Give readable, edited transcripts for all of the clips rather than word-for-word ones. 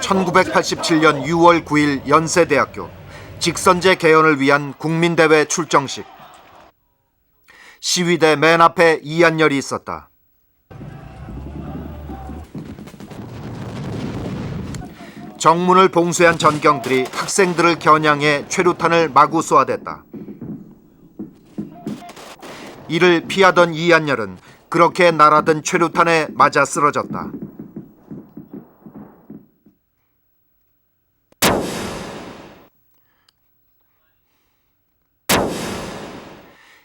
(1987년 6월 9일) 연세대학교 직선제 개헌을 위한 국민대회 출정식. 시위대 맨 앞에 이한열이 있었다. 정문을 봉쇄한 전경들이 학생들을 겨냥해 최루탄을 마구 쏘아댔다. 이를 피하던 이한열은 그렇게 날아든 최루탄에 맞아 쓰러졌다.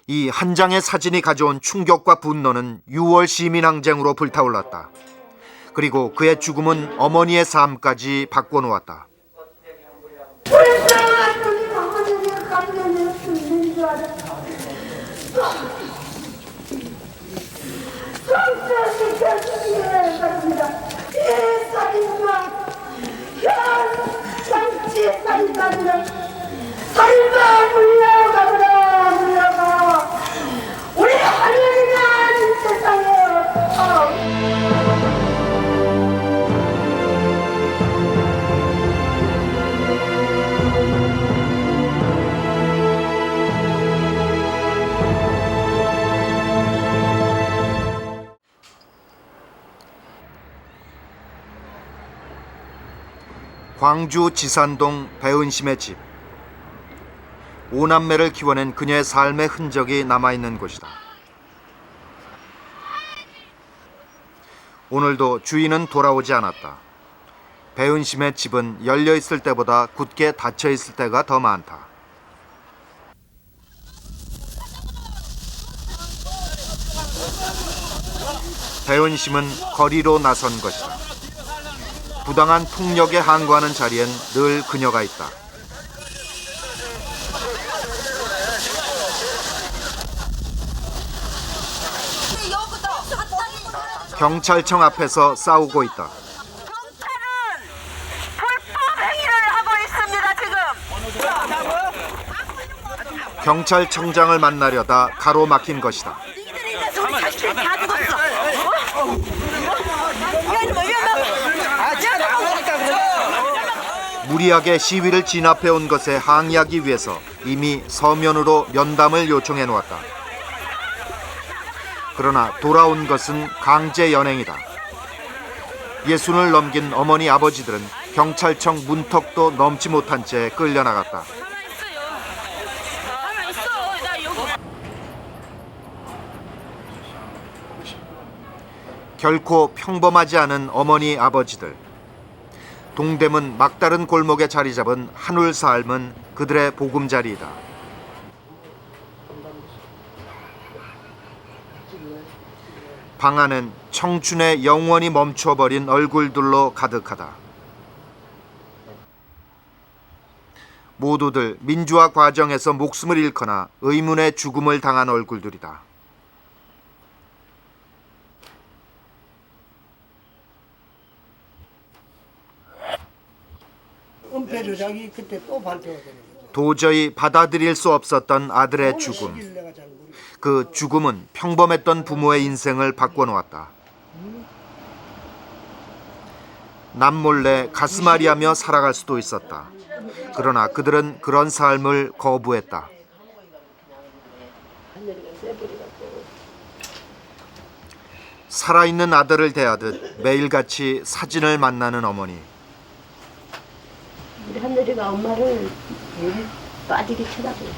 이 한 장의 사진이 가져온 충격과 분노는 6월 시민항쟁으로 불타올랐다. 그리고 그의 죽음은 어머니의 삶까지 바꿔놓았다. 우리 하늘이란 세상에 광주 지산동 배은심의 집. 5남매를 키워낸 그녀의 삶의 흔적이 남아있는 곳이다. 오늘도 주인은 돌아오지 않았다. 배은심의 집은 열려있을 때보다 굳게 닫혀있을 때가 더 많다. 배은심은 거리로 나선 것이다. 부당한 폭력에 항거하는 자리엔 늘 그녀가 있다. 경찰청 앞에서 싸우고 있다. 경찰은 불법 행위를 하고 있습니다. 지금 경찰청장을 만나려다 가로막힌 것이다. 니들이 이래서 우리 자식들이 다 죽었어. 무리하게 시위를 진압해온 것에 항의하기 위해서 이미 서면으로 면담을 요청해 놓았다. 그러나 돌아온 것은 강제 연행이다. 60을 넘긴 어머니 아버지들은 경찰청 문턱도 넘지 못한 채 끌려나갔다. 결코 평범하지 않은 어머니 아버지들. 동대문 막다른 골목에 자리 잡은 한울 삶은 그들의 보금자리이다. 방 안은 청춘에 영원히 멈춰버린 얼굴들로 가득하다. 모두들 민주화 과정에서 목숨을 잃거나 의문의 죽음을 당한 얼굴들이다. 은폐 조작이 그때 또 발표가 되는 거죠. 도저히 받아들일 수 없었던 아들의 죽음. 내가 잘 모르겠어요. 그 죽음은 평범했던 부모의 인생을 바꿔놓았다. 남몰래 가슴앓이하며 살아갈 수도 있었다. 그러나 그들은 그런 삶을 거부했다. 살아있는 아들을 대하듯 매일같이 사진을 만나는 어머니. 우리 하늘이가 엄마를 빠지게 쳐다보여.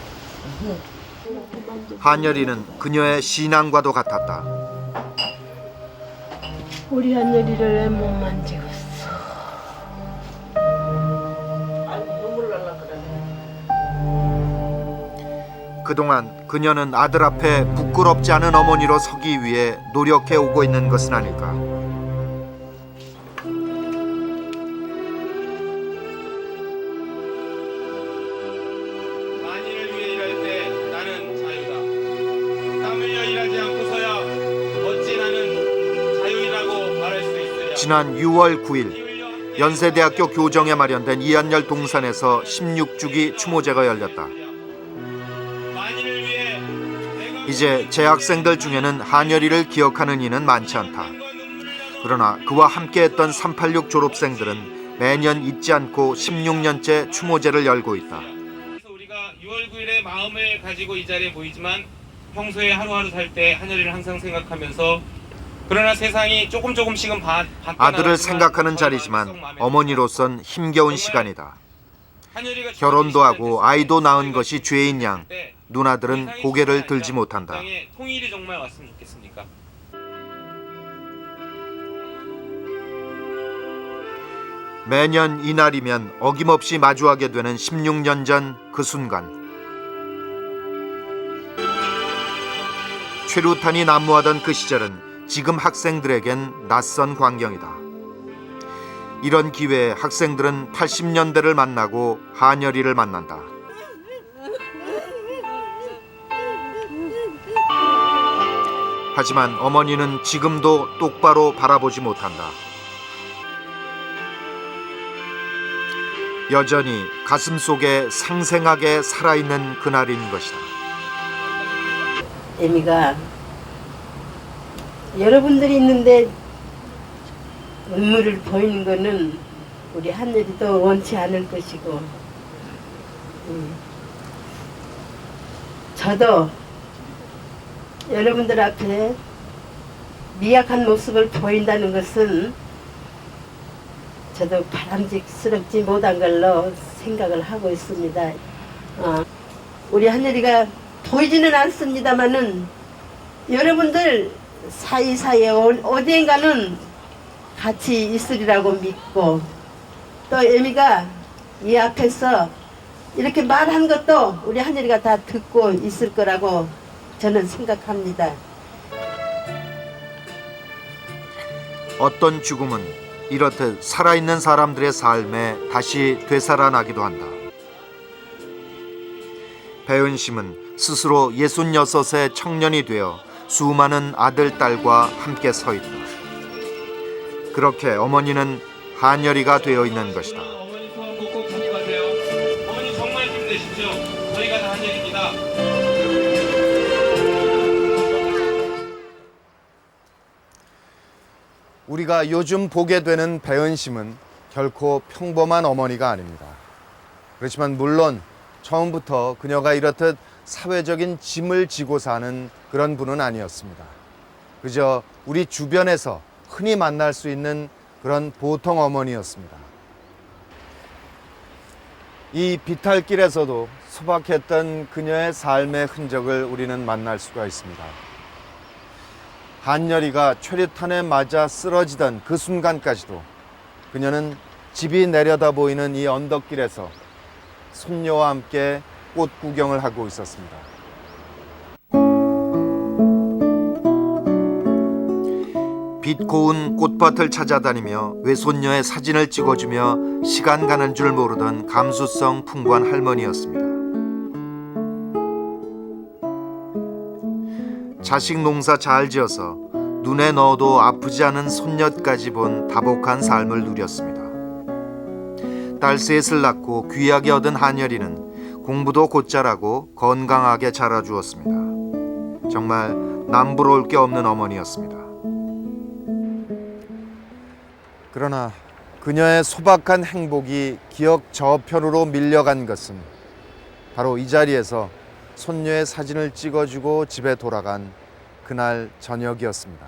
한여리는 그녀의 신앙과도 같았다. 우리 하늘이를 왜 못 만지겠어? 그동안 그녀는 아들 앞에 부끄럽지 않은 어머니로 서기 위해 노력해 오고 있는 것은 아닐까. 만인을 위해 일할 때 나는 자유다. 땀 흘려 일하지 않고서야 어찌 나는 자유이라고 말할 수 있으랴. 지난 6월 9일 연세대학교 교정에 마련된 이한열 동산에서 16주기 추모제가 열렸다. 이제 재학생들 중에는 한여리를 기억하는 이는 많지 않다. 그러나 그와 함께했던 386 졸업생들은 매년 잊지 않고 16년째 추모제를 열고 있다. 그래서 우리가 6월 9일에 마음을 가지고 이 자리에 모이지만 평소에 하루하루 살 때 한여리를 항상 생각하면서 그러나 세상이 조금씩은 아들을 생각하는 자리지만 어머니로선 힘겨운 시간이다. 결혼도 하고 아이도 낳은 것이 죄인 양 누나들은 고개를 들지 못한다. 통일이 정말 왔으면 좋겠습니까? 매년 이날이면 어김없이 마주하게 되는 16년 전 그 순간. 최루탄이 난무하던 그 시절은 지금 학생들에겐 낯선 광경이다. 이런 기회에 학생들은 80년대를 만나고 한여리를 만난다. 하지만 어머니는 지금도 똑바로 바라보지 못한다. 여전히 가슴속에 생생하게 살아있는 그날인 것이다. 애미가 여러분들이 있는데 눈물을 보이는 거는 우리 한여리도 원치 않을 것이고, 저도 여러분들 앞에 미약한 모습을 보인다는 것은 저도 바람직스럽지 못한 걸로 생각을 하고 있습니다. 우리 한여리가 보이지는 않습니다만은 여러분들 사이사이에 어디엔가는 같이 있으리라고 믿고, 또 애미가 이 앞에서 이렇게 말한 것도 우리 한여리가 다 듣고 있을 거라고 저는 생각합니다. 어떤 죽음은 이렇듯 살아있는 사람들의 삶에 다시 되살아나기도 한다. 배은심은 스스로 66의 청년이 되어 수많은 아들, 딸과 함께 서 있다. 그렇게 어머니는 한여리가 되어 있는 것이다. 어머니 소원 꼭꼭 기억하세요. 어머니 정말 힘내십시오. 저희가 다 한여리입니다. 우리가 요즘 보게 되는 배은심은 결코 평범한 어머니가 아닙니다. 그렇지만 물론 처음부터 그녀가 이렇듯 사회적인 짐을 지고 사는 그런 분은 아니었습니다. 그저 우리 주변에서 흔히 만날 수 있는 그런 보통 어머니였습니다. 이 비탈길에서도 소박했던 그녀의 삶의 흔적을 우리는 만날 수가 있습니다. 한여리가 최루탄에 맞아 쓰러지던 그 순간까지도 그녀는 집이 내려다 보이는 이 언덕길에서 손녀와 함께 꽃 구경을 하고 있었습니다. 빛 고운 꽃밭을 찾아다니며 외손녀의 사진을 찍어주며 시간 가는 줄 모르던 감수성 풍부한 할머니였습니다. 자식 농사 잘 지어서 눈에 넣어도 아프지 않은 손녀까지 본 다복한 삶을 누렸습니다. 딸 셋을 낳고 귀하게 얻은 한여리는 공부도 곧잘하고 건강하게 자라주었습니다. 정말 남부러울 게 없는 어머니였습니다. 그러나 그녀의 소박한 행복이 기억 저편으로 밀려간 것은 바로 이 자리에서 손녀의 사진을 찍어주고 집에 돌아간 그날 저녁이었습니다.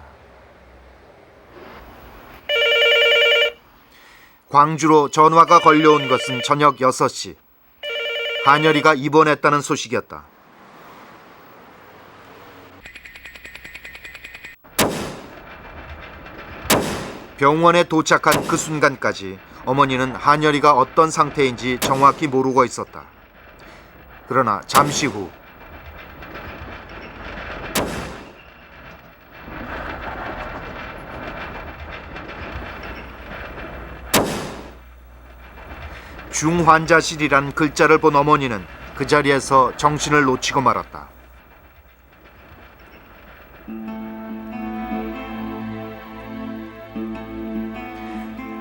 광주로 전화가 걸려온 것은 저녁 6시. 한여리가 입원했다는 소식이었다. 병원에 도착한 그 순간까지 어머니는 한여리가 어떤 상태인지 정확히 모르고 있었다. 그러나 잠시 후 중환자실이란 글자를 본 어머니는 그 자리에서 정신을 놓치고 말았다.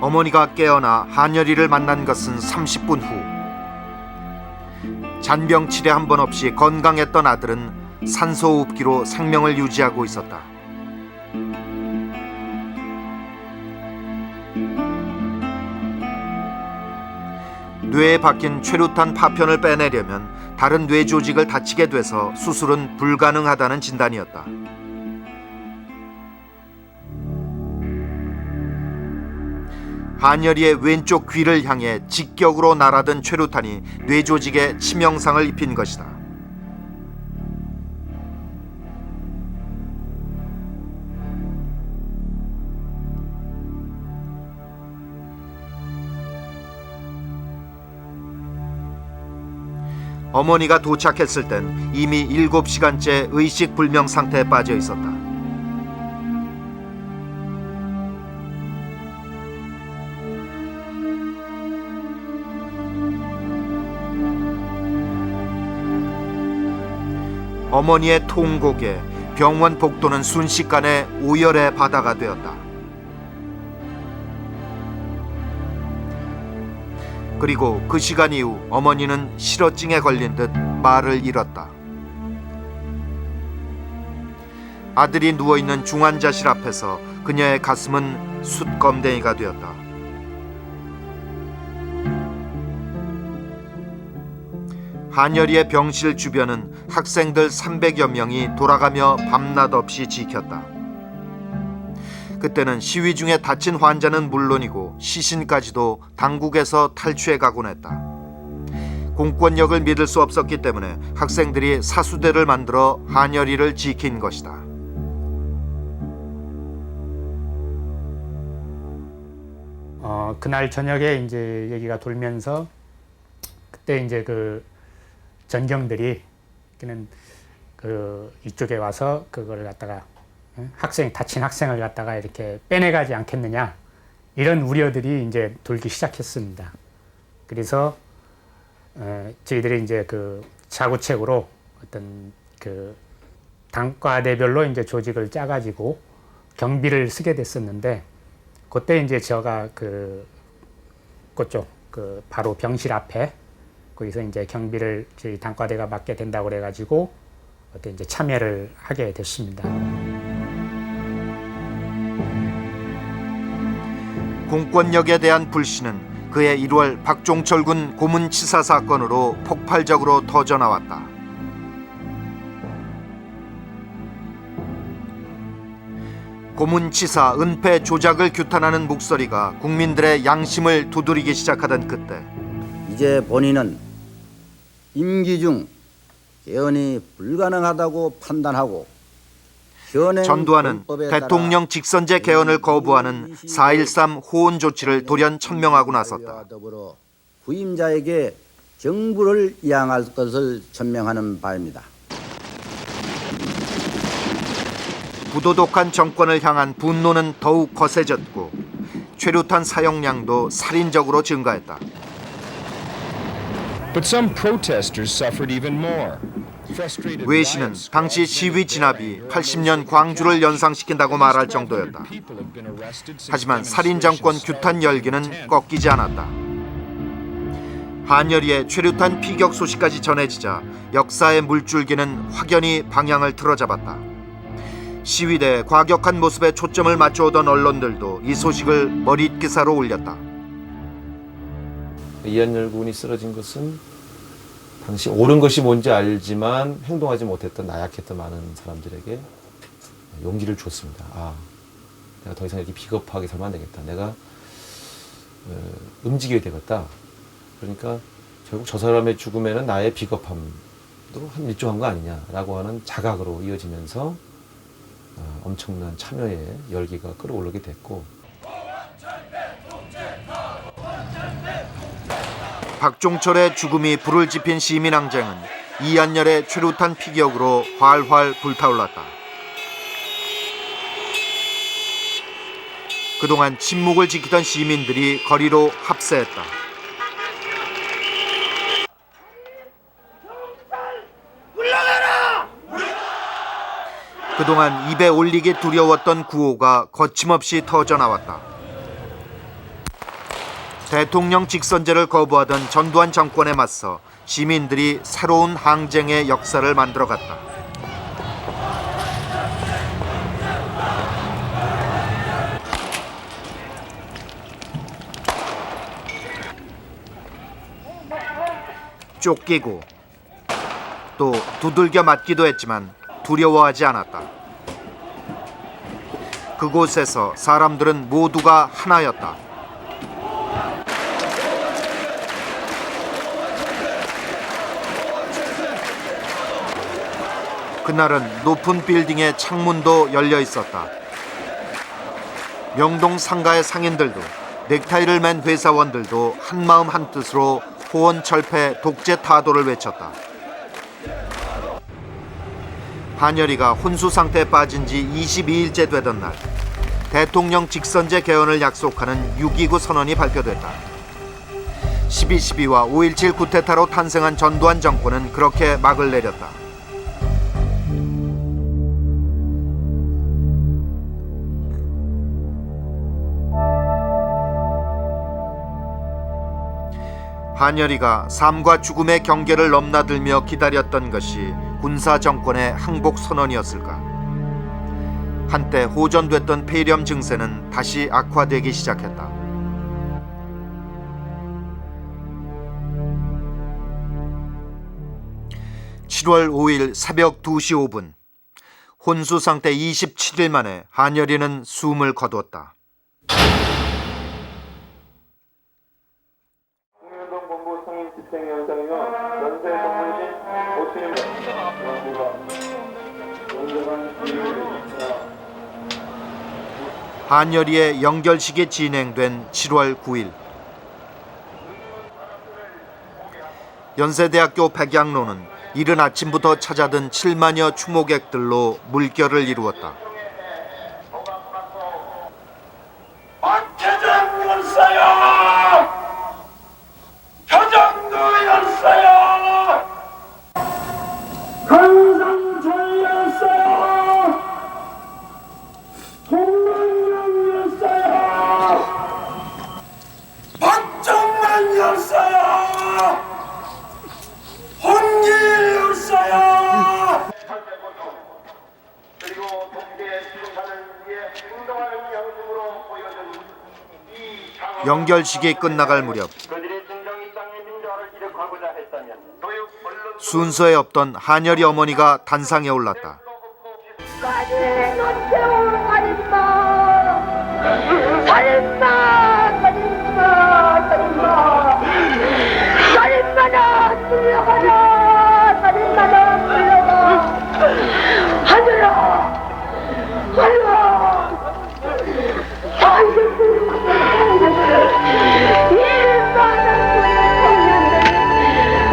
어머니가 깨어나 한여리를 만난 것은 30분 후. 잔병 치레 한 번 없이 건강했던 아들은 산소호흡기로 생명을 유지하고 있었다. 뇌에 박힌 최루탄 파편을 빼내려면 다른 뇌 조직을 다치게 돼서 수술은 불가능하다는 진단이었다. 한여리의 왼쪽 귀를 향해 직격으로 날아든 최루탄이 뇌 조직에 치명상을 입힌 것이다. 어머니가 도착했을 땐 이미 7시간째 의식불명 상태에 빠져 있었다. 어머니의 통곡에 병원 복도는 순식간에 오열의 바다가 되었다. 그리고 그 시간 이후 어머니는 실어증에 걸린 듯 말을 잃었다. 아들이 누워있는 중환자실 앞에서 그녀의 가슴은 숯검댕이가 되었다. 한여리의 병실 주변은 학생들 300여 명이 돌아가며 밤낮 없이 지켰다. 그때는 시위 중에 다친 환자는 물론이고 시신까지도 당국에서 탈취해 가곤 했다. 공권력을 믿을 수 없었기 때문에 학생들이 사수대를 만들어 한여리를 지킨 것이다. 그날 저녁에 이제 얘기가 돌면서 그때 이제 그 전경들이 그는 그 이쪽에 와서 그걸 갖다가 다친 학생을 갖다가 이렇게 빼내가지 않겠느냐 이런 우려들이 이제 돌기 시작했습니다. 그래서 저희들이 이제 그 자구책으로 어떤 그 단과대별로 이제 조직을 짜가지고 경비를 쓰게 됐었는데 그때 이제 제가 그쪽 그 바로 병실 앞에 거기서 이제 경비를 저희 단과대가 맡게 된다고 그래가지고 그때 이제 참여를 하게 됐습니다. 공권력에 대한 불신은 그해 1월 박종철 군 고문치사 사건으로 폭발적으로 터져나왔다. 고문치사 은폐 조작을 규탄하는 목소리가 국민들의 양심을 두드리기 시작하던 그때 이제 본인은 임기 중 개헌이 불가능하다고 판단하고 전두환은 대통령 직선제 개헌을 거부하는 4.13 호언 조치를 돌연 천명하고 나섰다. 더불어 후임자에게 정부를 이양할 것을 천명하는 바입니다. 부도덕한 정권을 향한 분노는 더욱 거세졌고 최루탄 사용량도 살인적으로 증가했다. But some protesters suffered even more. 웨이 씨는 당시 시위 진압이 80년 광주를 연상시킨다고 말할 정도였다. 하지만 살인 정권 규탄 열기는 꺾이지 않았다. 한여리의 최루탄 피격 소식까지 전해지자 역사의 물줄기는 확연히 방향을 틀어잡았다. 시위대의 과격한 모습에 초점을 맞춰오던 언론들도 이 소식을 머릿 기사로 올렸다. 이한열 군이 쓰러진 것은 당시 옳은 것이 뭔지 알지만 행동하지 못했던 나약했던 많은 사람들에게 용기를 줬습니다. 내가 더 이상 이렇게 비겁하게 살면 안 되겠다. 내가 움직이게 되겠다. 그러니까 결국 저 사람의 죽음에는 나의 비겁함도 한 일조한 거 아니냐라고 하는 자각으로 이어지면서 엄청난 참여의 열기가 끌어올리게 됐고 박종철의 죽음이 불을 지핀 시민항쟁은 이한열의 최루탄 피격으로 활활 불타올랐다. 그동안 침묵을 지키던 시민들이 거리로 합세했다. 그동안 입에 올리기 두려웠던 구호가 거침없이 터져나왔다. 대통령 직선제를 거부하던 전두환 정권에 맞서 시민들이 새로운 항쟁의 역사를 만들어갔다. 쫓기고 또 두들겨 맞기도 했지만 두려워하지 않았다. 그곳에서 사람들은 모두가 하나였다. 그날은 높은 빌딩의 창문도 열려 있었다. 명동 상가의 상인들도 넥타이를 맨 회사원들도 한마음 한뜻으로 호언철폐 독재 타도를 외쳤다. 한여리가 혼수 상태에 빠진 지 22일째 되던 날, 대통령 직선제 개헌을 약속하는 6.29 선언이 발표됐다. 12.12와 5.17 쿠데타로 탄생한 전두환 정권은 그렇게 막을 내렸다. 한여리가 삶과 죽음의 경계를 넘나들며 기다렸던 것이 군사 정권의 항복 선언이었을까? 한때 호전됐던 폐렴 증세는 다시 악화되기 시작했다. (7월 5일) 새벽 2시 5분 혼수 상태 27일 만에 한여리는 숨을 거두었다. 국민운동본부 성인 집행위원장이며 연세 동물신 오춘임 한여리의 영결식이 진행된 7월 9일 연세대학교 백양로는 이른 아침부터 찾아든 7만여 추모객들로 물결을 이루었다. 박회장 열사야! 표정도 열사야! 강상철 열사야! 홍만영 열사야! 박정만 열사야! 홍길 열사야! 그리고 동계 수사를 위해 행동하는 양심으로 보여준 이 장엄한 영결식이 끝나갈 무렵 그들의 진정 이 땅의 민주화를 이룩하고자 했다면 교육 언론 순서에 없던 한여리 어머니가 단상에 올랐다. 살인마나 끌려가라! 살인마나 끌려가! 하늘아! 하늘아!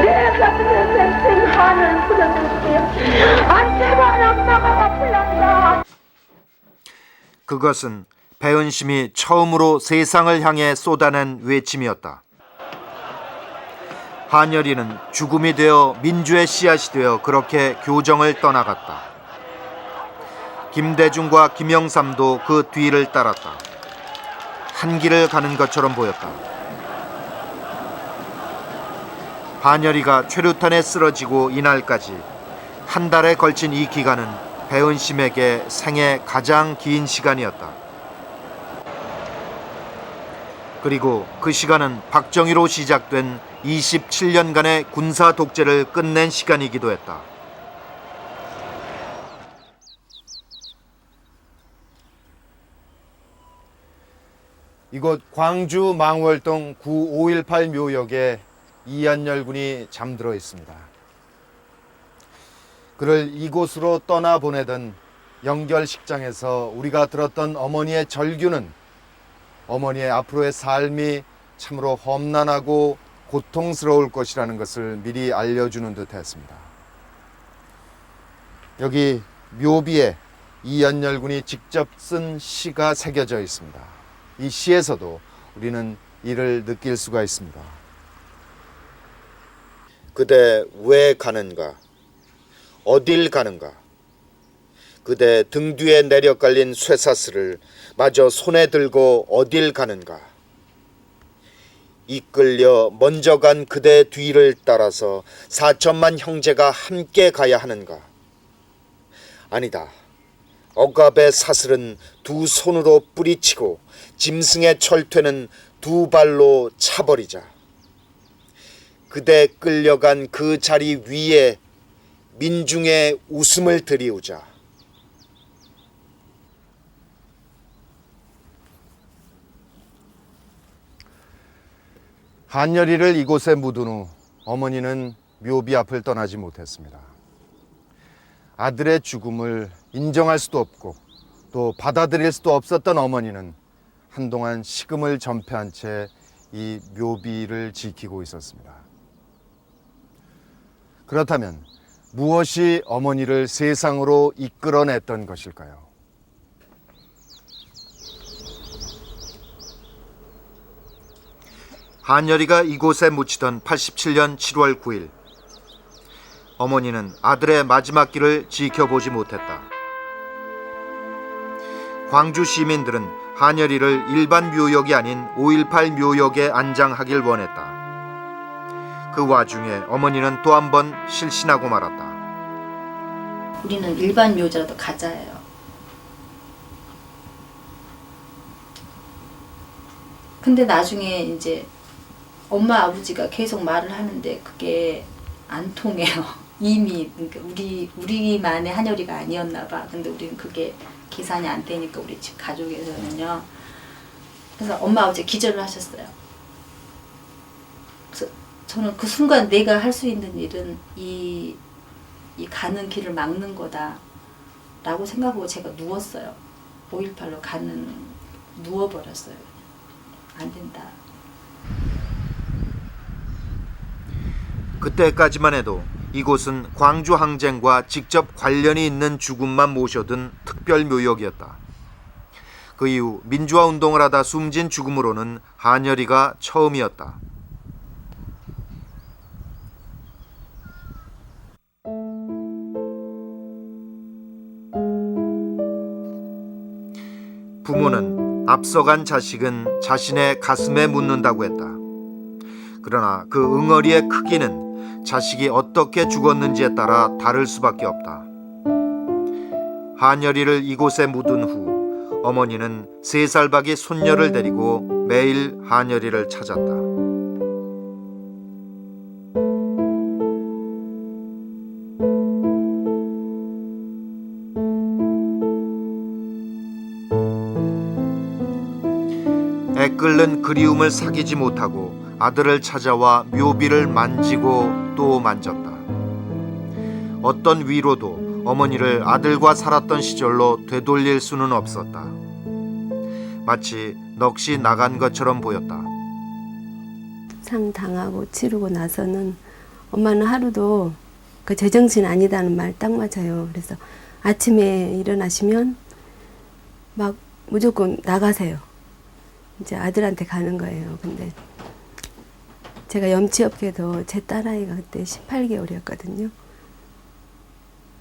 내가 그녀의 생하는 풀어줄게. 안돼만 엄마가 풀렸다. 그것은 배은심이 처음으로 세상을 향해 쏟아낸 외침이었다. 한여리는 죽음이 되어 민주의 씨앗이 되어 그렇게 교정을 떠나갔다. 김대중과 김영삼도 그 뒤를 따랐다. 한 길을 가는 것처럼 보였다. 한여리가 최루탄에 쓰러지고 이날까지 한 달에 걸친 이 기간은 배은심에게 생애 가장 긴 시간이었다. 그리고 그 시간은 박정희로 시작된 27년간의 군사 독재를 끝낸 시간이기도 했다. 이곳 광주 망월동 9518 묘역에 이한열 군이 잠들어 있습니다. 그를 이곳으로 떠나보내던 영결식장에서 우리가 들었던 어머니의 절규는 어머니의 앞으로의 삶이 참으로 험난하고 고통스러울 것이라는 것을 미리 알려주는 듯 했습니다. 여기 묘비에 이한열 군이 직접 쓴 시가 새겨져 있습니다. 이 시에서도 우리는 이를 느낄 수가 있습니다. 그대 왜 가는가? 어딜 가는가? 그대 등 뒤에 내려 깔린 쇠사슬을 마저 손에 들고 어딜 가는가? 이끌려 먼저 간 그대 뒤를 따라서 4천만 형제가 함께 가야 하는가? 아니다. 억압의 사슬은 두 손으로 뿌리치고 짐승의 철퇴는 두 발로 차버리자. 그대 끌려간 그 자리 위에 민중의 웃음을 드리우자. 한여리를 이곳에 묻은 후 어머니는 묘비 앞을 떠나지 못했습니다. 아들의 죽음을 인정할 수도 없고 또 받아들일 수도 없었던 어머니는 한동안 식음을 전폐한 채 이 묘비를 지키고 있었습니다. 그렇다면 무엇이 어머니를 세상으로 이끌어냈던 것일까요? 한여리가 이곳에 묻히던 87년 7월 9일, 어머니는 아들의 마지막 길을 지켜보지 못했다. 광주 시민들은 한여리를 일반 묘역이 아닌 5.18 묘역에 안장하길 원했다. 그 와중에 어머니는 또 한 번 실신하고 말았다. 우리는 일반 묘자도 가짜예요. 근데 나중에 이제 엄마 아버지가 계속 말을 하는데 그게 안 통해요. 이미 그러니까 우리만의 한여리가 아니었나 봐. 근데 우리는 그게 계산이 안 되니까 우리 집 가족에서는요. 그래서 엄마 아버지 기절을 하셨어요. 그래서 저는 그 순간 내가 할 수 있는 일은 이 가는 길을 막는 거다라고 생각하고 제가 누웠어요. 5.18로 누워버렸어요. 안 된다. 그때까지만 해도 이곳은 광주 항쟁과 직접 관련이 있는 죽음만 모셔둔 특별 묘역이었다. 그 이후 민주화 운동을 하다 숨진 죽음으로는 한여리가 처음이었다. 부모는 앞서간 자식은 자신의 가슴에 묻는다고 했다. 그러나 그 응어리의 크기는 자식이 어떻게 죽었는지에 따라 다를 수밖에 없다. 한여리를 이곳에 묻은 후 어머니는 3살 박이 손녀를 데리고 매일 한여리를 찾았다. 애끓는 그리움을 사귀지 못하고 아들을 찾아와 묘비를 만지고 또 만졌다. 어떤 위로도 어머니를 아들과 살았던 시절로 되돌릴 수는 없었다. 마치 넋이 나간 것처럼 보였다. 상 당하고 치르고 나서는 엄마는 하루도 그 제정신 아니다는 말 딱 맞아요. 그래서 아침에 일어나시면 막 무조건 나가세요. 이제 아들한테 가는 거예요. 근데 제가 염치 없게도 제 딸아이가 그때 18개월이었거든요.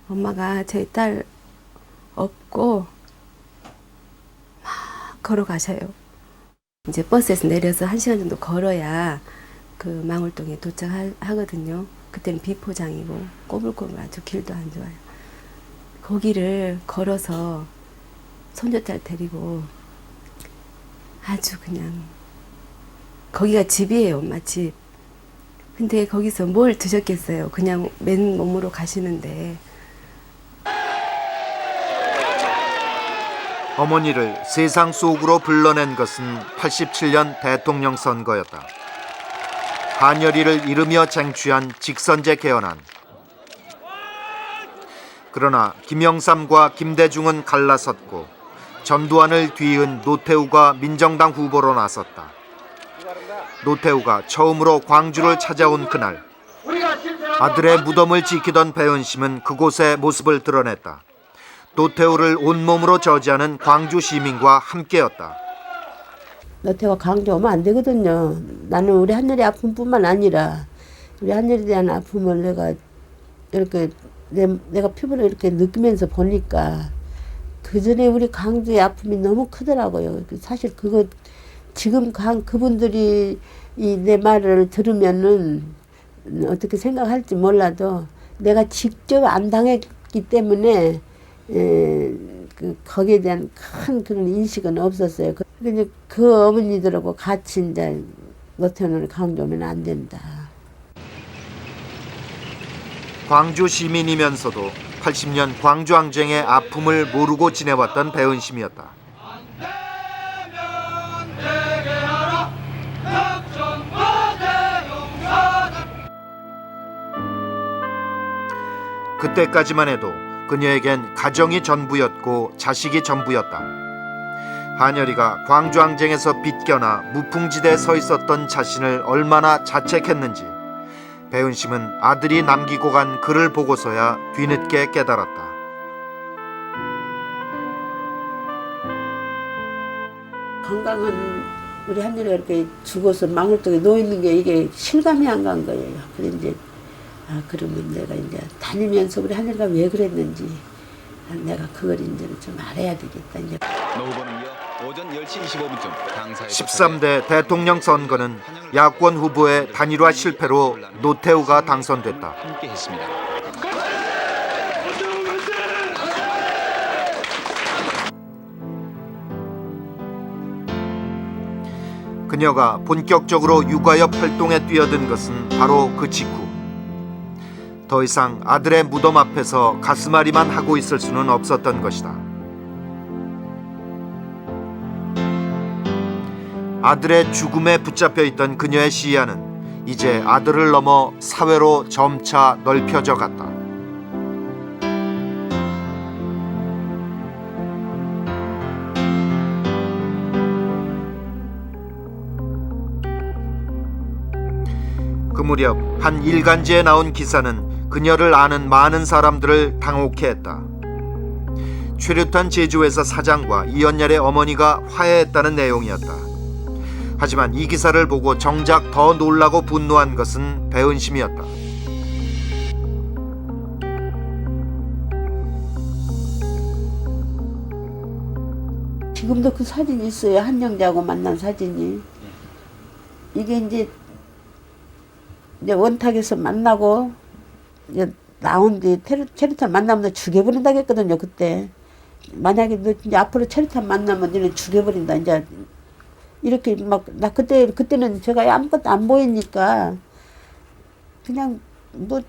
엄마가 저희 딸 업고 막 걸어가셔요. 이제 버스에서 내려서 1시간 정도 걸어야 그 망울동에 도착하거든요. 그때는 비포장이고 꼬불꼬불 아주 길도 안 좋아요. 거기를 걸어서 손주딸 데리고 아주 그냥 거기가 집이에요, 엄마 집. 근데 거기서 뭘 드셨겠어요. 그냥 맨몸으로 가시는데. 어머니를 세상 속으로 불러낸 것은 87년 대통령 선거였다. 한여리를 이르며 쟁취한 직선제 개헌안. 그러나 김영삼과 김대중은 갈라섰고 전두환을 뒤이은 노태우가 민정당 후보로 나섰다. 노태우가 처음으로 광주를 찾아온 그날, 아들의 무덤을 지키던 배은심은 그곳의 모습을 드러냈다. 노태우를 온몸으로 저지하는 광주 시민과 함께였다. 노태우가 광주 오면 안 되거든요. 나는 우리 한여리 아픔뿐만 아니라 우리 한여리에 대한 아픔을 내가 이렇게 내가 피부로 이렇게 느끼면서 보니까 그 전에 우리 광주의 아픔이 너무 크더라고요. 사실 그거 지금 그분들이 내 말을 들으면은 어떻게 생각할지 몰라도 내가 직접 안 당했기 때문에 거기에 대한 큰 그런 인식은 없었어요. 그 어머니들하고 같이 이제 노태우를 광주 오면 안 된다. 광주 시민이면서도 80년 광주항쟁의 아픔을 모르고 지내왔던 배은심이었다. 그때까지만 해도 그녀에겐 가정이 전부였고 자식이 전부였다. 한여리가 광주항쟁에서 빗겨나 무풍지대에 서 있었던 자신을 얼마나 자책했는지 배은심은 아들이 남기고 간 글을 보고서야 뒤늦게 깨달았다. 건강한 우리 한여리가 이렇게 죽어서 망울동에 놓여있는 게 이게 실감이 안 간 거예요. 그래 이제 그러면 내가 이제 다니면서 우리 한여리가 왜 그랬는지 내가 그걸 이제는 좀 알아야 되겠다. 이제. 오전 10시 25분쯤 당사에서 13대 대통령 선거는 야권 후보의 단일화 실패로 노태우가 당선됐다. 함께했습니다. 그녀가 본격적으로 육아협 활동에 뛰어든 것은 바로 그 직후. 더 이상 아들의 무덤 앞에서 가슴앓이만 하고 있을 수는 없었던 것이다. 아들의 죽음에 붙잡혀 있던 그녀의 시야는 이제 아들을 넘어 사회로 점차 넓혀져 갔다. 그 무렵 한 일간지에 나온 기사는 그녀를 아는 많은 사람들을 당혹해 했다. 최루탄 제조회사 사장과 이연열의 어머니가 화해했다는 내용이었다. 하지만 이 기사를 보고 정작 더 놀라고 분노한 것은 배은심이었다. 지금도 그 사진이 있어요. 한영자하고 만난 사진이. 이게 이제 원탁에서 만나고 이제 나온 뒤 체류탄 만나면 죽여버린다고 했거든요. 그때 만약에 너 이제 앞으로 체류탄 만나면 너는 죽여버린다. 이제 이렇게 막 나 그때는 제가 아무것도 안 보이니까 그냥 뭐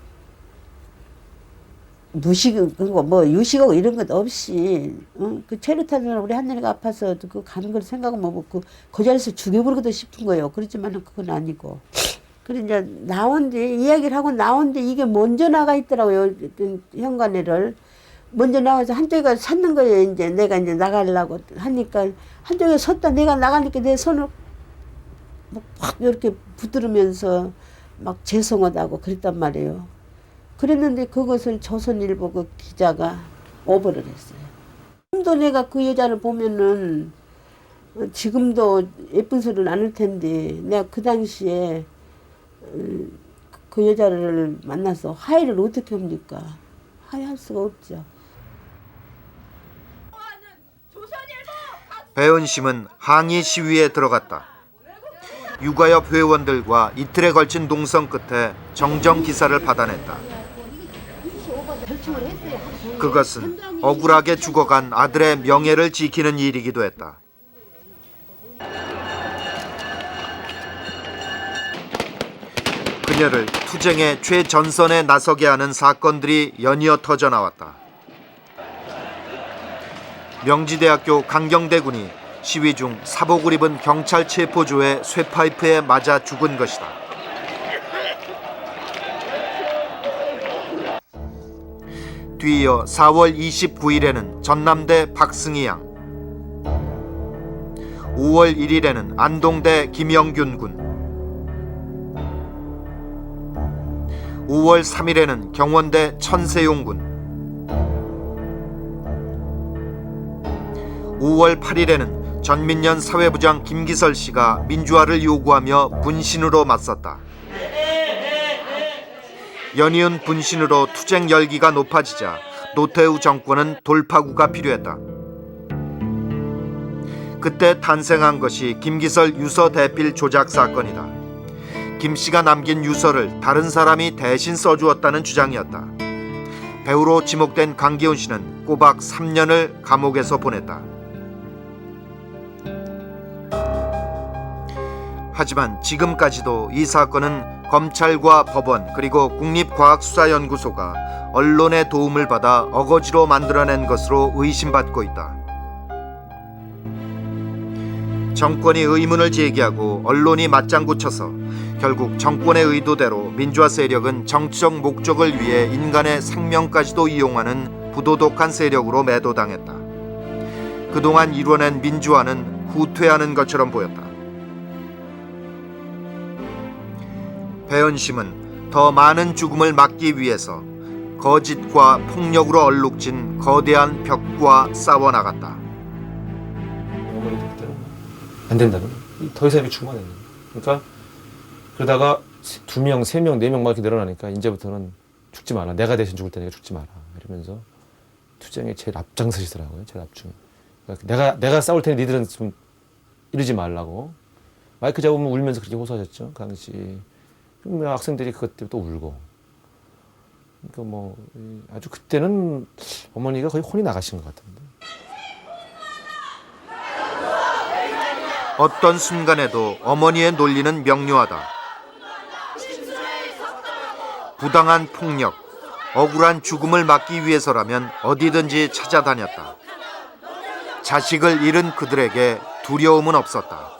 무식하고 뭐 유식하고 이런 것 없이 그 체류탄을 우리 한여리가 아파서 그 가는 걸 생각하면 뭐 그 자리에서 죽여버리고도 싶은 거예요. 그렇지만은 그건 아니고. 그래 이제 나온 뒤 이야기를 하고 나온 뒤 이게 먼저 나가 있더라고요. 현관에를 먼저 나와서 한쪽에 섰는 거예요. 이제 내가 이제 나가려고 하니까 한쪽에 섰다 내가 나가니까 내 손을 확 이렇게 붙들으면서 막 죄송하다고 그랬단 말이에요. 그랬는데 그것을 조선일보 그 기자가 오버를 했어요. 지금도 내가 그 여자를 보면은 지금도 예쁜 소리를 안 할 텐데 내가 그 당시에 그 여자를 만나서 화해를 어떻게 합니까? 화해할 수가 없죠. 배은심은 항의 시위에 들어갔다. 육아협 회원들과 이틀에 걸친 농성 끝에 정정 기사를 받아냈다. 그것은 억울하게 죽어간 아들의 명예를 지키는 일이기도 했다. 그녀를 투쟁의 최전선에 나서게 하는 사건들이 연이어 터져나왔다. 명지대학교 강경대군이 시위 중 사복을 입은 경찰 체포조의 쇠파이프에 맞아 죽은 것이다. 뒤이어 4월 29일에는 전남대 박승희 양, 5월 1일에는 안동대 김영균 군, 5월 3일에는 경원대 천세용 군, 5월 8일에는 전민련 사회부장 김기설 씨가 민주화를 요구하며 분신으로 맞섰다. 연이은 분신으로 투쟁 열기가 높아지자 노태우 정권은 돌파구가 필요했다. 그때 탄생한 것이 김기설 유서 대필 조작 사건이다. 김 씨가 남긴 유서를 다른 사람이 대신 써주었다는 주장이었다. 배우로 지목된 강기훈 씨는 꼬박 3년을 감옥에서 보냈다. 하지만 지금까지도 이 사건은 검찰과 법원 그리고 국립과학수사연구소가 언론의 도움을 받아 어거지로 만들어낸 것으로 의심받고 있다. 정권이 의문을 제기하고 언론이 맞장구 쳐서 결국 정권의 의도대로 민주화 세력은 정치적 목적을 위해 인간의 생명까지도 이용하는 부도덕한 세력으로 매도당했다. 그동안 이뤄낸 민주화는 후퇴하는 것처럼 보였다. 배은심은 더 많은 죽음을 막기 위해서 거짓과 폭력으로 얼룩진 거대한 벽과 싸워나갔다. 어머니도 그때는 안 된다는 거예요. 더 이상 이렇게 죽으면 안 된다. 그러니까 그러다가 2명, 3명, 4명 막 이렇게 늘어나니까 이제부터는 죽지 마라. 내가 대신 죽을 테니까 죽지 마라. 이러면서 투쟁에 제일 앞장서시더라고요. 제일 앞중. 그러니까 내가 싸울 테니 니들은 좀 이러지 말라고. 마이크 잡으면 울면서 그렇게 호소하셨죠. 그 당시. 학생들이 그것 때문에 또 울고. 그러니까 뭐 아주 그때는 어머니가 거의 혼이 나가신 것 같은데. 어떤 순간에도 어머니의 논리는 명료하다. 부당한 폭력, 억울한 죽음을 막기 위해서라면 어디든지 찾아다녔다. 자식을 잃은 그들에게 두려움은 없었다.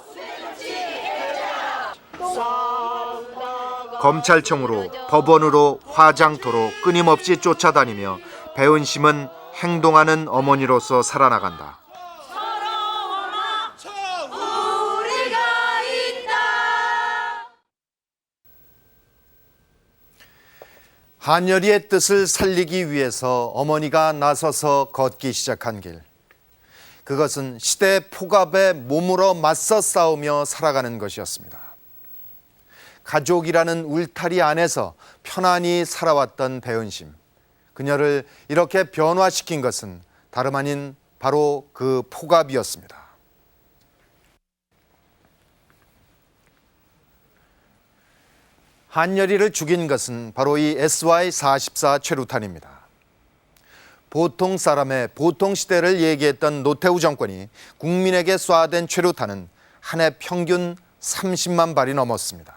검찰청으로, 법원으로, 화장터로 끊임없이 쫓아다니며 배은심은 행동하는 어머니로서 살아나간다. 한여리의 뜻을 살리기 위해서 어머니가 나서서 걷기 시작한 길. 그것은 시대의 폭압에 몸으로 맞서 싸우며 살아가는 것이었습니다. 가족이라는 울타리 안에서 편안히 살아왔던 배은심. 그녀를 이렇게 변화시킨 것은 다름 아닌 바로 그 폭압이었습니다. 한여리를 죽인 것은 바로 이 SY-44 최루탄입니다. 보통 사람의 보통 시대를 얘기했던 노태우 정권이 국민에게 쏴댄 최루탄은 한 해 평균 30만 발이 넘었습니다.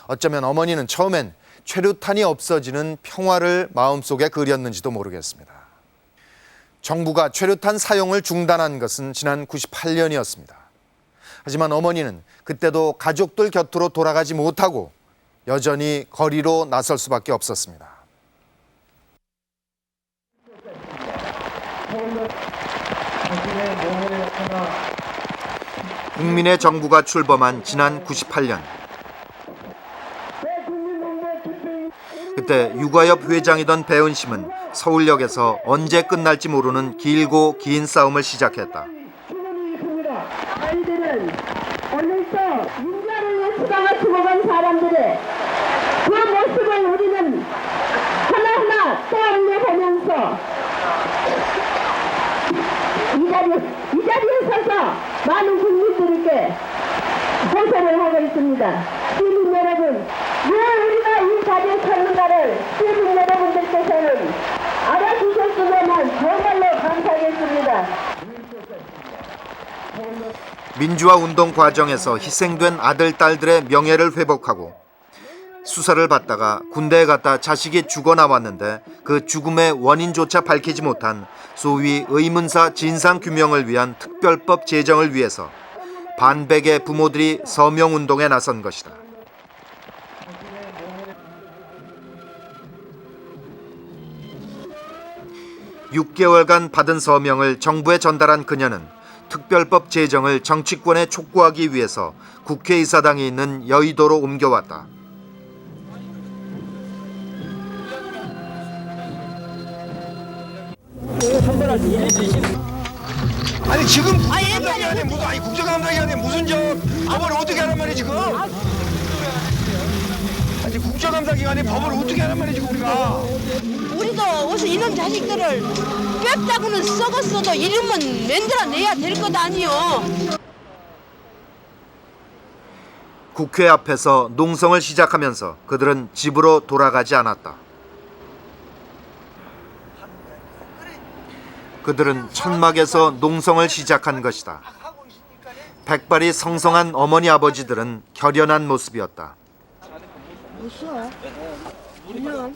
어쩌면 어머니는 처음엔 최루탄이 없어지는 평화를 마음속에 그렸는지도 모르겠습니다. 정부가 최루탄 사용을 중단한 것은 지난 98년이었습니다. 하지만 어머니는 그때도 가족들 곁으로 돌아가지 못하고 여전히 거리로 나설 수밖에 없었습니다. 국민의 정부가 출범한 지난 98년. 그때 육아협 회장이던 배은심은 서울역에서 언제 끝날지 모르는 길고 긴 싸움을 시작했다. 아이들은 오늘도 민주화를 위해 수강을 죽어간 사람들의 그 모습을 우리는 하나하나 떠올려보면서 이 자리에 서서 많은 국민들에게 호소를 하고 있습니다. 시민 여러분, 왜 우리가 이 자리에 섰는가를 시민 여러분들께서는 알아주셨으면 정말로 감사하겠습니다. 민주화 운동 과정에서 희생된 아들, 딸들의 명예를 회복하고 수사를 받다가 군대에 갔다 자식이 죽어 나왔는데 그 죽음의 원인조차 밝히지 못한 소위 의문사 진상규명을 위한 특별법 제정을 위해서 반백의 부모들이 서명운동에 나선 것이다. 6개월간 받은 서명을 정부에 전달한 그녀는 특별법 제정을 정치권에 촉구하기 위해서 국회의사당이 있는 여의도로 옮겨왔다. 아니 지금 국정감사기관에 무슨 국정감사기관에 무슨 법을 어떻게 하란 말이야 지금? 아니 국정감사기관에 법을 어떻게 하란 말이야 지금 우리가? 우리도 어서 이런 자식들을 뼈다구는 썩었어도 이름은 만들어내야 될 것 아니요. 국회 앞에서 농성을 시작하면서 그들은 집으로 돌아가지 않았다. 그들은 천막에서 농성을 시작한 것이다. 백발이 성성한 어머니 아버지들은 결연한 모습이었다. 없어. 그냥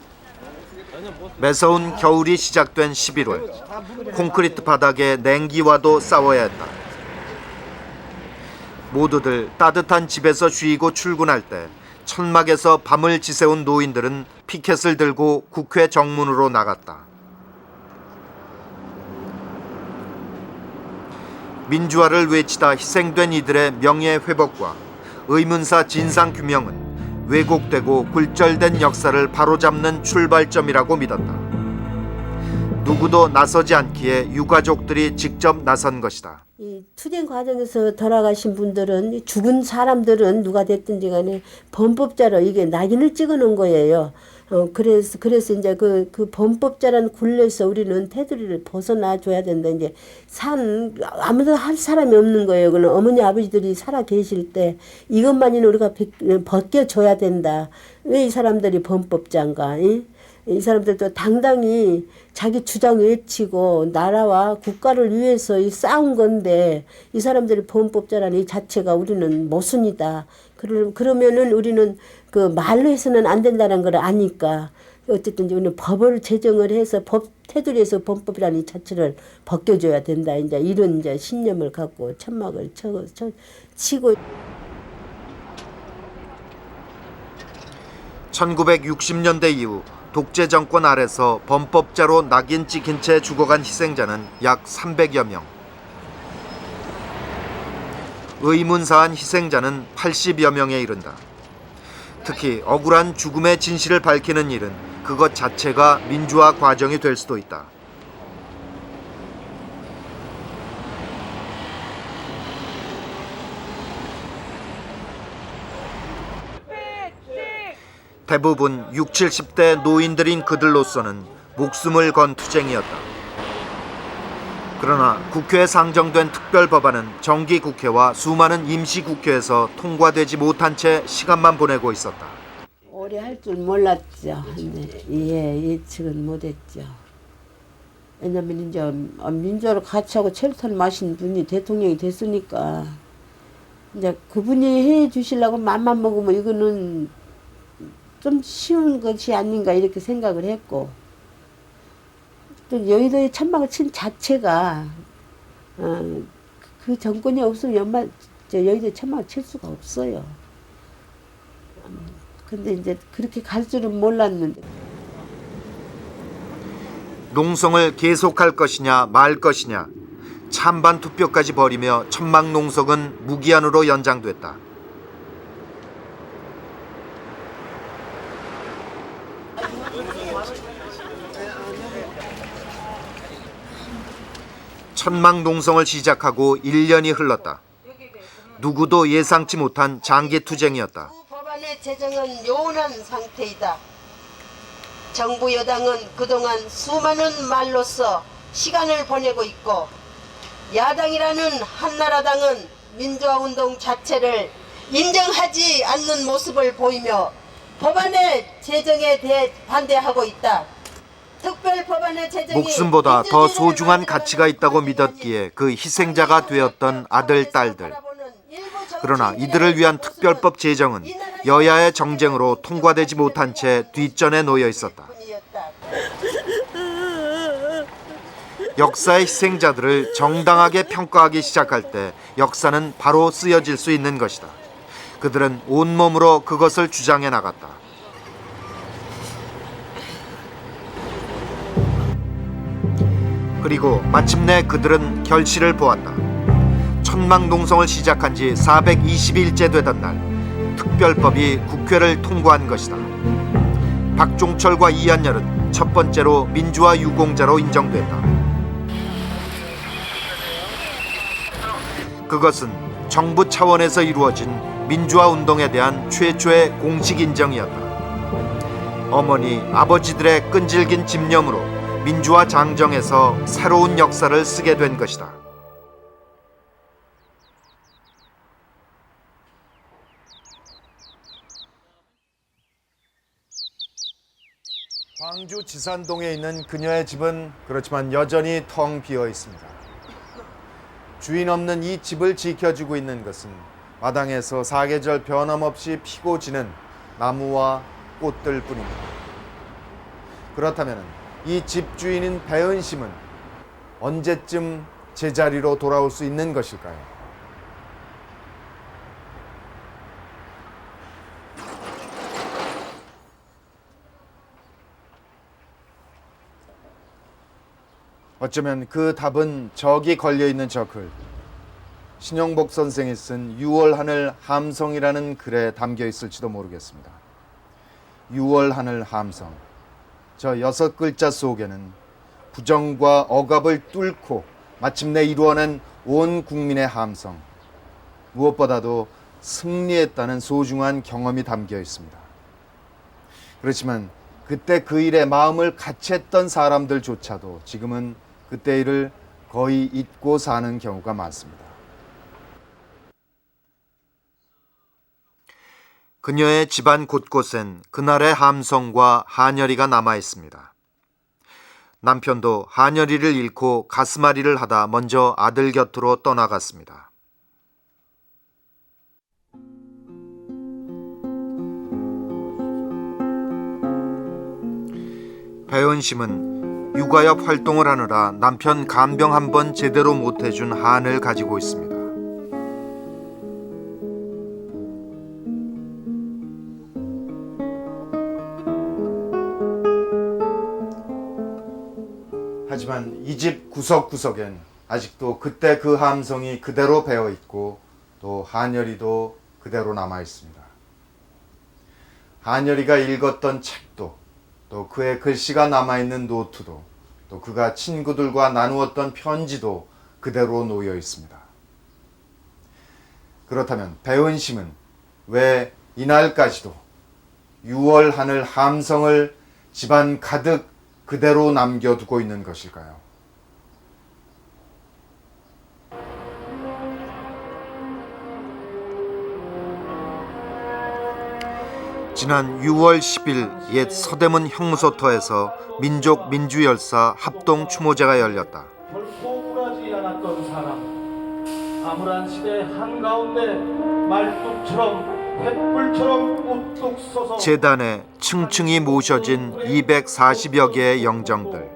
매서운 겨울이 시작된 11월. 콘크리트 바닥에 냉기와도 싸워야 했다. 모두들 따뜻한 집에서 쉬고 출근할 때 천막에서 밤을 지새운 노인들은 피켓을 들고 국회 정문으로 나갔다. 민주화를 외치다 희생된 이들의 명예회복과 의문사 진상규명은 왜곡되고 굴절된 역사를 바로잡는 출발점이라고 믿었다. 누구도 나서지 않기에 유가족들이 직접 나선 것이다. 이 투쟁 과정에서 돌아가신 분들은, 죽은 사람들은 누가 됐든지 간에 범법자로 이게 낙인을 찍어 놓은 거예요. 그래서 이제 그 범법자라는 굴레에서 우리는 테두리를 벗어나 줘야 된다. 이제 아무도 할 사람이 없는 거예요. 그는 어머니 아버지들이 살아 계실 때 이것만이는 우리가 벗겨줘야 된다. 왜 이 사람들이 범법자인가? 이 사람들도 당당히 자기 주장 외치고 나라와 국가를 위해서 싸운 건데 이 사람들이 범법자라는 이 자체가 우리는 모순이다. 그러면은 우리는 그 말로 해서는 안 된다는 걸 아니까 어쨌든 우리는 법을 제정을 해서 법 테두리에서 범법이라는 이 자체를 벗겨줘야 된다. 이제 이런 이제 신념을 갖고 천막을 치고. 1960년대 이후 독재 정권 아래서 범법자로 낙인 찍힌 채 죽어간 희생자는 약 300여 명. 의문사한 희생자는 80여 명에 이른다. 특히 억울한 죽음의 진실을 밝히는 일은 그것 자체가 민주화 과정이 될 수도 있다. 대부분 60, 70대 노인들인 그들로서는 목숨을 건 투쟁이었다. 그러나 국회에 상정된 특별법안은 정기국회와 수많은 임시국회에서 통과되지 못한 채 시간만 보내고 있었다. 오래 할 줄 몰랐죠. 근데 예측은 못했죠. 왜냐면 이제 민주화를 같이 하고 체류탄 마신 분이 대통령이 됐으니까 이제 그분이 해 주시려고 맘만 먹으면 이거는 좀 쉬운 것이 아닌가 이렇게 생각을 했고, 또 여의도에 천막을 친 자체가 그 정권이 없으면 여의도에 천막을 칠 수가 없어요. 근데 이제 그렇게 갈 줄은 몰랐는데. 농성을 계속할 것이냐 말 것이냐 찬반 투표까지 벌이며 천막 농성은 무기한으로 연장됐다. 천막 농성을 시작하고 1년이 흘렀다. 누구도 예상치 못한 장기 투쟁이었다. 법안의 제정은 요원한 상태이다. 정부 여당은 그동안 수많은 말로써 시간을 보내고 있고, 야당이라는 한나라당은 민주화운동 자체를 인정하지 않는 모습을 보이며 법안의 제정에 대해 반대하고 있다. 목숨보다 더 소중한 가치가 있다고 믿었기에 그 희생자가 되었던 아들, 딸들. 그러나 이들을 위한 특별법 제정은 여야의 정쟁으로 통과되지 못한 채 뒷전에 놓여 있었다. 역사의 희생자들을 정당하게 평가하기 시작할 때 역사는 바로 쓰여질 수 있는 것이다. 그들은 온몸으로 그것을 주장해 나갔다. 그리고 마침내 그들은 결실을 보았다. 천막 농성을 시작한 지 420일째 되던 날, 특별법이 국회를 통과한 것이다. 박종철과 이한열은 첫 번째로 민주화 유공자로 인정됐다. 그것은 정부 차원에서 이루어진 민주화 운동에 대한 최초의 공식 인정이었다. 어머니, 아버지들의 끈질긴 집념으로 민주화 장정에서 새로운 역사를 쓰게 된 것이다. 광주 지산동에 있는 그녀의 집은 그렇지만 여전히 텅 비어 있습니다. 주인 없는 이 집을 지켜주고 있는 것은 마당에서 사계절 변함없이 피고 지는 나무와 꽃들 뿐입니다. 그렇다면 이 집주인인 배은심은 언제쯤 제자리로 돌아올 수 있는 것일까요? 어쩌면 그 답은 저기 걸려있는 저 글, 신영복 선생이 쓴 6월 하늘 함성이라는 글에 담겨 있을지도 모르겠습니다. 6월 하늘 함성, 저 6글자 속에는 부정과 억압을 뚫고 마침내 이루어낸 온 국민의 함성, 무엇보다도 승리했다는 소중한 경험이 담겨 있습니다. 그렇지만 그때 그 일에 마음을 같이 했던 사람들조차도 지금은 그때 일을 거의 잊고 사는 경우가 많습니다. 그녀의 집안 곳곳엔 그날의 함성과 한여리가 남아 있습니다. 남편도 한여리를 잃고 가슴앓이를 하다 먼저 아들 곁으로 떠나갔습니다. 배은심은 육아협 활동을 하느라 남편 간병 한 번 제대로 못해준 한을 가지고 있습니다. 하지만 이 집 구석구석엔 아직도 그때 그 함성이 그대로 배어 있고 또 한여리도 그대로 남아 있습니다. 한여리가 읽었던 책도, 또 그의 글씨가 남아있는 노트도, 또 그가 친구들과 나누었던 편지도 그대로 놓여 있습니다. 그렇다면 배은심은 왜 이날까지도 6월 하늘 함성을 집안 가득 그대로 남겨두고 있는 것일까요? 지난 6월 10일 옛 서대문 형무소터에서 민족 민주열사 합동 추모제가 열렸다. 결코 굴하지 않았던 사람, 암울한 시대 한가운데 말뚝처럼 횃불처럼 우뚝 서서 재단에 층층이 모셔진 240여 개의 영정들,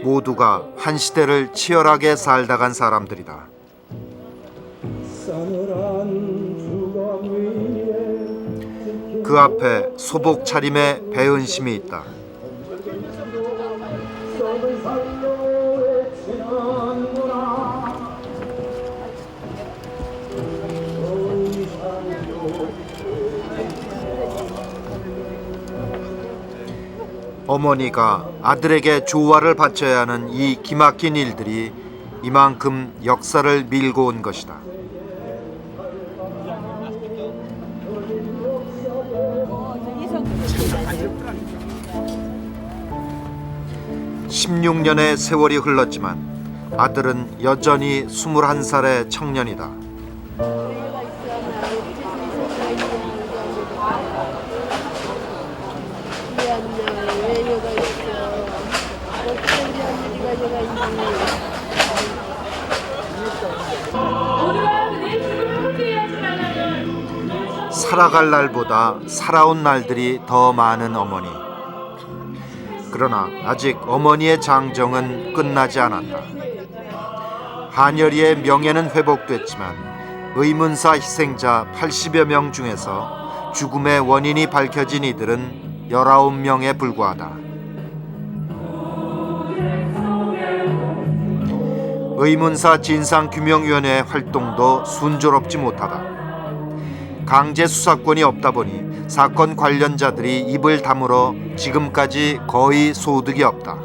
모두가 한 시대를 치열하게 살다 간 사람들이다. 그 앞에 소복 차림의 배은심이 있다. 어머니가 아들에게 조화를 바쳐야 하는 이 기막힌 일들이 이만큼 역사를 밀고 온 것이다. 16년의 세월이 흘렀지만 아들은 여전히 21살의 청년이다. 살아갈 날보다 살아온 날들이 더 많은 어머니. 그러나 아직 어머니의 장정은 끝나지 않았다. 한여리의 명예는 회복됐지만 의문사 희생자 80여 명 중에서 죽음의 원인이 밝혀진 이들은 19명에 불과하다. 의문사 진상규명위원회의 활동도 순조롭지 못하다. 강제 수사권이 없다 보니 사건 관련자들이 입을 다물어 지금까지 거의 소득이 없다.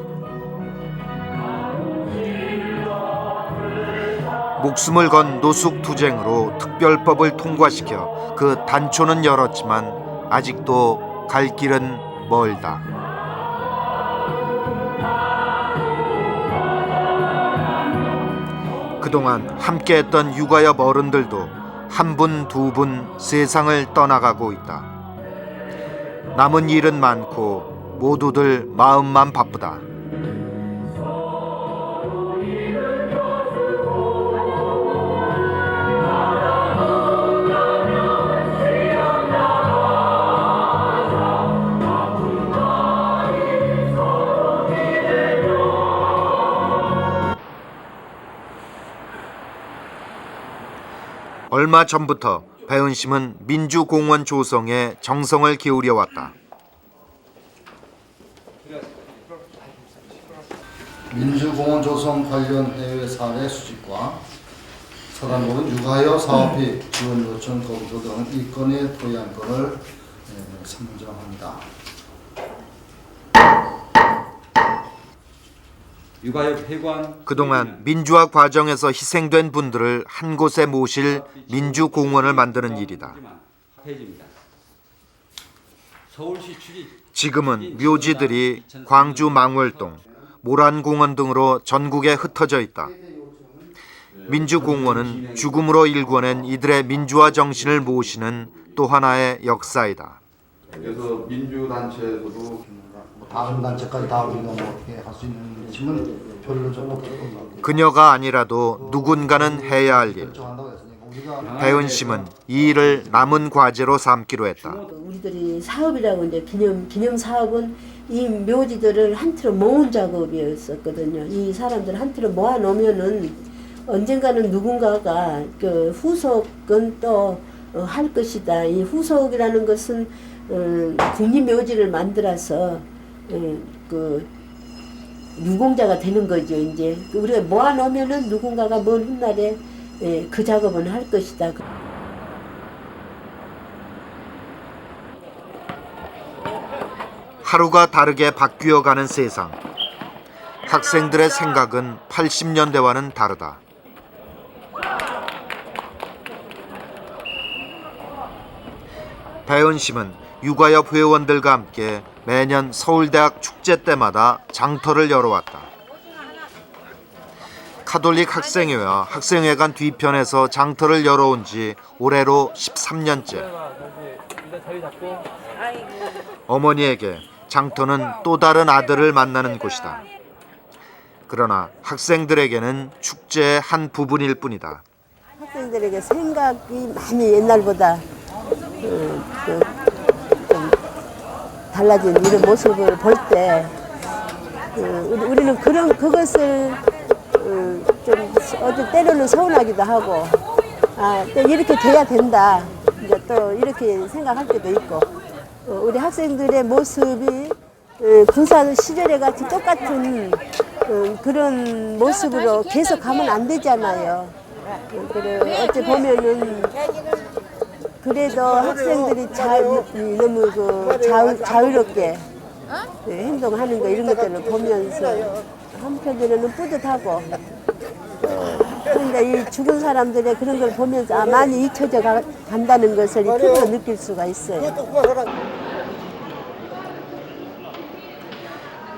목숨을 건 노숙투쟁으로 특별법을 통과시켜 그 단초는 열었지만 아직도 갈 길은 멀다. 그동안 함께했던 육아협 어른들도 한 분, 두 분 세상을 떠나가고 있다. 남은 일은 많고 모두들 마음만 바쁘다. 얼마 전부터 배은심은 민주공원 조성에 정성을 기울여 왔다. 민주공원 조성 관련 해외 사례 수집과 서간목은 육아여 사업비 지원 요청 검토 등 이 건의 토의안건을 선정합니다. 그동안 민주화 과정에서 희생된 분들을 한 곳에 모실 민주공원을 만드는 일이다. 지금은 묘지들이 광주 망월동, 모란공원 등으로 전국에 흩어져 있다. 민주공원은 죽음으로 일궈낸 이들의 민주화 정신을 모시는 또 하나의 역사이다. 그래서 민주단체에서도 다른 단체까지 다 우리가 어떻게 할 수 있는 지금 별로 좀 없고 그녀가 아니라도 누군가는 해야 할 일. 배은심은 이 일을 남은 과제로 삼기로 했다. 우리들이 사업이라고 이제 기념 사업은 이 묘지들을 한 틀어 모은 작업이었었거든요. 이 사람들 한 틀어 모아 놓으면은 언젠가는 누군가가 그 후속은 또 할 것이다. 이 후속이라는 것은 국립묘지를 만들어서 그 유공자가 되는 거죠. 이제 우리가 모아놓으면은 누군가가 먼 훗날에 그 작업은 할 것이다. 하루가 다르게 바뀌어가는 세상. 학생들의 생각은 80년대와는 다르다. 배은심은 육아협 회원들과 함께 매년 서울대학 축제 때마다 장터를 열어왔다. 카톨릭 학생회와 학생회관 뒤편에서 장터를 열어온 지 올해로 13년째. 어머니에게 장터는 또 다른 아들을 만나는 곳이다. 그러나 학생들에게는 축제의 한 부분일 뿐이다. 학생들에게 생각이 많이 옛날보다 좀 달라진 이런 모습을 볼 때 우리는 그것을 좀 어떤 때로는 서운하기도 하고 또 이렇게 돼야 된다 이제 또 이렇게 생각할 때도 있고 우리 학생들의 모습이 군사 시절에 같이 똑같은 그런 모습으로 계속 가면 안 되잖아요. 그래 어찌 보면은 그래도 학생들이 너무 자유롭게 행동하는 거 이런 것들을 보면서 한편으로는 뿌듯하고 그런데 이 죽은 사람들의 그런 걸 보면서 많이 잊혀져 간다는 것을 피부로 느낄 수가 있어요.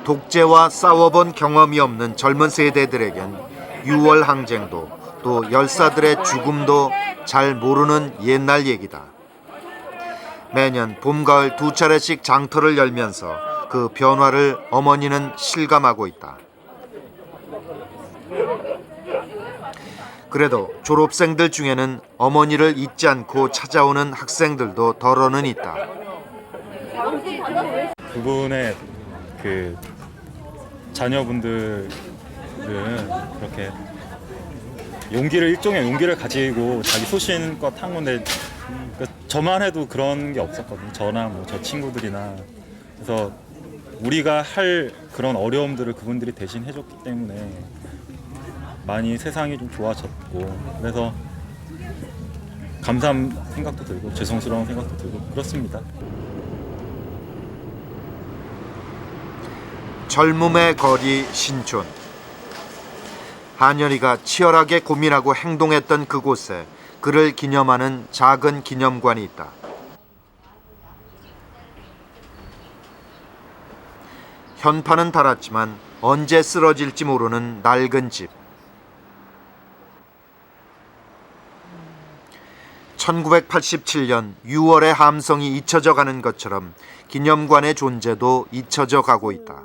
독재와 싸워본 경험이 없는 젊은 세대들에겐 6월 항쟁도 또 열사들의 죽음도 잘 모르는 옛날 얘기다. 매년 봄, 가을 두 차례씩 장터를 열면서 그 변화를 어머니는 실감하고 있다. 그래도 졸업생들 중에는 어머니를 잊지 않고 찾아오는 학생들도 덜어는 있다. 그분의 그 자녀분들은 그렇게 일종의 용기를 가지고 자기 소신껏 한 건데 저만 해도 그런 게 없었거든요. 저나 뭐 저 친구들이나. 그래서 우리가 할 그런 어려움들을 그분들이 대신 해줬기 때문에 많이 세상이 좀 좋아졌고 그래서 감사한 생각도 들고 죄송스러운 생각도 들고 그렇습니다. 젊음의 거리 신촌. 한여리가 치열하게 고민하고 행동했던 그곳에 그를 기념하는 작은 기념관이 있다. 현판은 달았지만 언제 쓰러질지 모르는 낡은 집. 1987년 6월의 함성이 잊혀져 가는 것처럼 기념관의 존재도 잊혀져 가고 있다.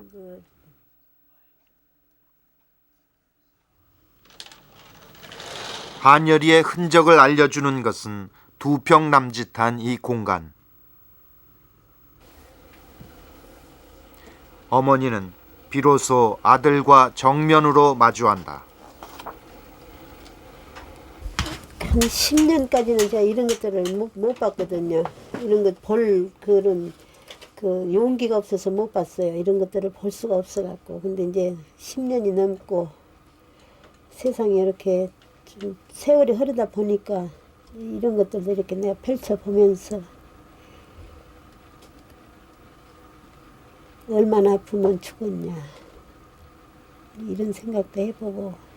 한여리의 흔적을 알려주는 것은 2평 남짓한 이 공간. 어머니는 비로소 아들과 정면으로 마주한다. 한 10년까지는 제가 이런 것들을 못 봤거든요. 이런 것 볼 그런 그 용기가 없어서 못 봤어요. 이런 것들을 볼 수가 없어갖고. 근데 이제 10년이 넘고 세상에 이렇게 좀 세월이 흐르다 보니까 이런 것들도 이렇게 내가 펼쳐보면서 얼마나 아프면 죽었냐 이런 생각도 해보고,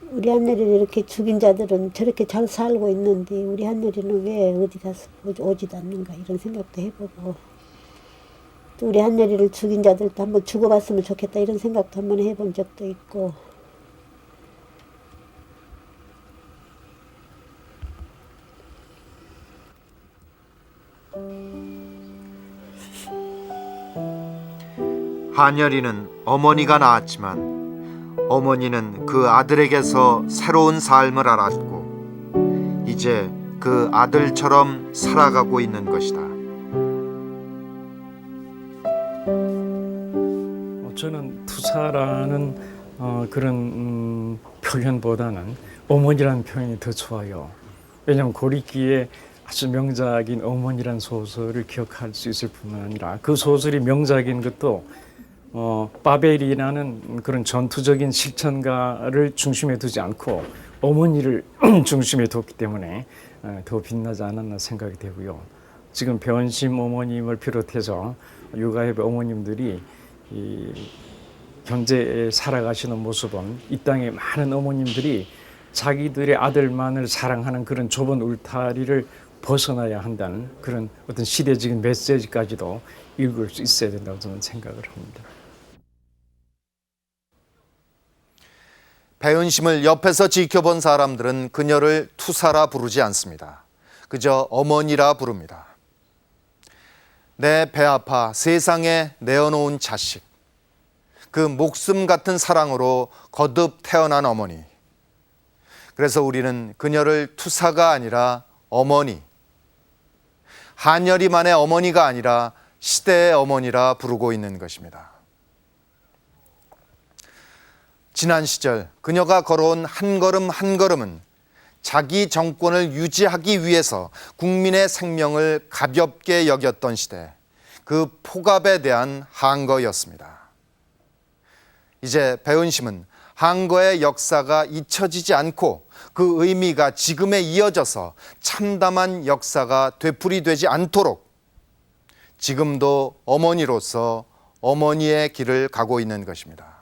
우리 하늘이를 이렇게 죽인 자들은 저렇게 잘 살고 있는데 우리 하늘이는 왜 어디 가서 오지도 않는가 이런 생각도 해보고, 또 우리 하늘이를 죽인 자들도 한번 죽어봤으면 좋겠다 이런 생각도 한번 해본 적도 있고. 한여리는 어머니가 낳았지만 어머니는 그 아들에게서 새로운 삶을 알았고 이제 그 아들처럼 살아가고 있는 것이다. 저는 투사라는 그런 표현보다는 어머니라는 표현이 더 좋아요. 왜냐하면 고리끼의 아주 명작인 어머니라는 소설을 기억할 수 있을 뿐만 아니라 그 소설이 명작인 것도 바벨이라는 그런 전투적인 실천가를 중심에 두지 않고 어머니를 중심에 뒀기 때문에 더 빛나지 않았나 생각이 되고요. 지금 배원심 어머님을 비롯해서 육아협의 어머님들이 이 현재 살아가시는 모습은 이 땅의 많은 어머님들이 자기들의 아들만을 사랑하는 그런 좁은 울타리를 벗어나야 한다는 그런 어떤 시대적인 메시지까지도 읽을 수 있어야 된다고 저는 생각을 합니다. 배은심을 옆에서 지켜본 사람들은 그녀를 투사라 부르지 않습니다. 그저 어머니라 부릅니다. 내 배 아파 세상에 내어놓은 자식, 그 목숨 같은 사랑으로 거듭 태어난 어머니. 그래서 우리는 그녀를 투사가 아니라 어머니, 한여리만의 어머니가 아니라 시대의 어머니라 부르고 있는 것입니다. 지난 시절 그녀가 걸어온 한 걸음 한 걸음은 자기 정권을 유지하기 위해서 국민의 생명을 가볍게 여겼던 시대, 그 폭압에 대한 항거였습니다. 이제 배은심은 항거의 역사가 잊혀지지 않고 그 의미가 지금에 이어져서 참담한 역사가 되풀이되지 않도록 지금도 어머니로서 어머니의 길을 가고 있는 것입니다.